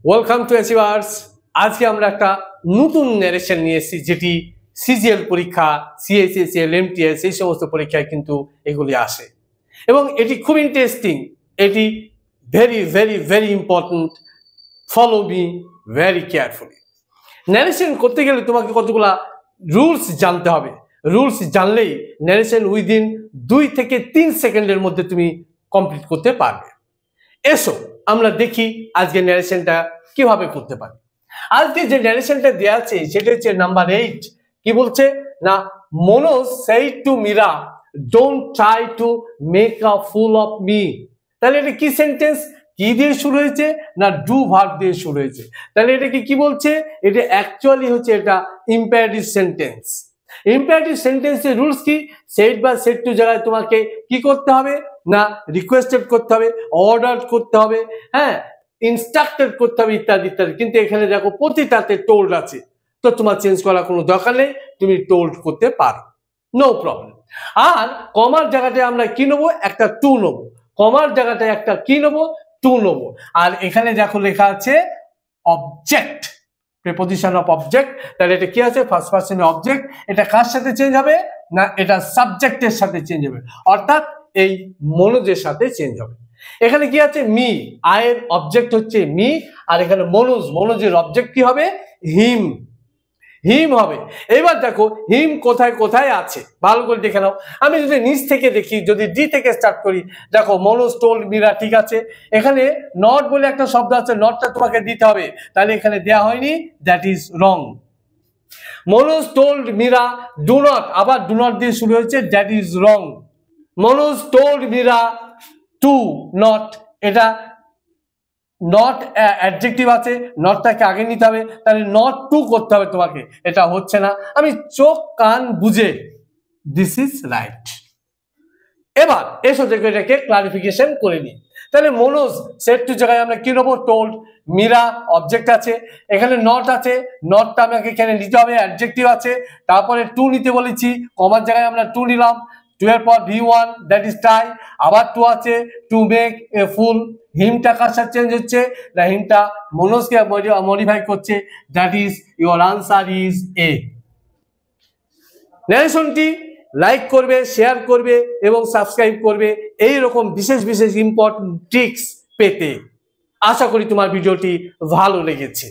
Welcome to achievers. আজকে আমরা একটা নতুন ন্যারেশন নিয়ে এসেছি, যেটি সিজিএল পরীক্ষা, সিএসএসএল, এমটিএস এই সমস্ত পরীক্ষায় কিন্তু এগুলি আসে এবং এটি খুব ইন্টারেস্টিং। এটি very very very important. Follow me very carefully. Narration করতে গেলে তোমাকে কতগুলা রুলস জানতে হবে। রুলস জানলেই ন্যারেশন উইদিন 2 থেকে 3 সেকেন্ডের মধ্যে তুমি কমপ্লিট করতে পারবে। এসো আমরা দেখি আজকে ন্যারেশনটা কিভাবে করতে পারি। আজকে যে ন্যারেশনটা দেওয়া আছে সেটা হচ্ছে নাম্বার 8। কি বলছে না, Manoj said to Meera, don't try to make a fool of me. তাহলে এটা কি সেন্টেন্স? কি দিয়ে শুরু হয়েছে না, ডু ভার্ব দিয়ে শুরু হয়েছে। তাহলে এটাকে কি বলছে? এটা অ্যাকচুয়ালি হচ্ছে এটা ইম্পারেটিভ সেন্টেন্স। ইম্পারেটিভ সেন্টেন্সের রুলস কি? সেড বা সেড টু জায়গায় তোমাকে কি করতে হবে না, রিকোয়েস্টেড করতে হবে, অর্ডার করতে হবে, হ্যাঁ, ইনস্ট্রাক্টেড করতে হবে, ইত্যাদি ইত্যাদি। কিন্তু এখানে দেখো প্রতিটাতে টোল্ড আছে, তো তোমার চেঞ্জ করার কোনো দরকার নেই, তুমি টোল্ড করতে পারো, নো প্রবলেম। আর কমার জায়গাটায় আমরা কি নেবো? একটা টু নেবো। কমার জায়গাটায় একটা কি নেবো? টু নেবো। আর এখানে দেখো লেখা আছে অবজেক্ট, প্রিপোজিশন অফ অবজেক্ট। তাহলে এটা কি আছে? First person object. এটা কার সাথে চেঞ্জ হবে না, এটা সাবজেক্টের সাথে চেঞ্জ হবে, অর্থাৎ এই মনোজের সাথে চেঞ্জ হবে। এখানে কি আছে? মি। আয়ের অবজেক্ট হচ্ছে মি, আর এখানে মনোজ, মনোজের অবজেক্ট কি হবে? হিম। হিম হবে। এবার দেখো হিম কোথায় কোথায় আছে ভালো করে দেখে নাও। আমি যদি নিচ থেকে দেখি, যদি ডি থেকে স্টার্ট করি, দেখো মনোজ টোল্ড মীরা, ঠিক আছে। এখানে নট বলে একটা শব্দ আছে, নটটা তোমাকে দিতে হবে, তাহলে এখানে দেয়া হয়নি, that is wrong. Manoj told Meera do not, আবার ডু নট দিয়ে শুরু হয়েছে, that is wrong. Manoj told Meera to not, এটা নট অ্যাডজেক্টিভ আছে, নটটাকে আগে নিতে হবে, তাহলে নট টু করতে হবে তোমাকে, এটা হচ্ছে না। আমি চোখ কান বুঝে, দিস ইজ রাইট। এবার এসো দেখো এটাকে ক্লারিফিকেশন করে নিই। তাহলে মনোজ সেড টু জায়গায় আমরা কি নেবো? টোল্ড। মীরা অবজেক্ট আছে, এখানে নট আছে, নটটা আমাকে এখানে নিতে হবে, অ্যাডজেক্টিভ আছে, তারপরে টু নিতে বলেছি, কমার জায়গায় আমরা টু নিলাম, টু এর পর V1, দ্যাট ইজ টাই, আবার টু আছে, টু মেক এ ফুল। হিমটা কার সাথে চেঞ্জ হচ্ছে না, হিমটা মনোজকে মডিফাই করছে, that is your answer is A. ন্যারেশনটি লাইক করবে, শেয়ার করবে এবং সাবস্ক্রাইব করবে এই রকম বিশেষ বিশেষ ইম্পর্টেন্ট ট্রিক্স পেতে। আশা করি তোমার ভিডিওটি ভালো লেগেছে।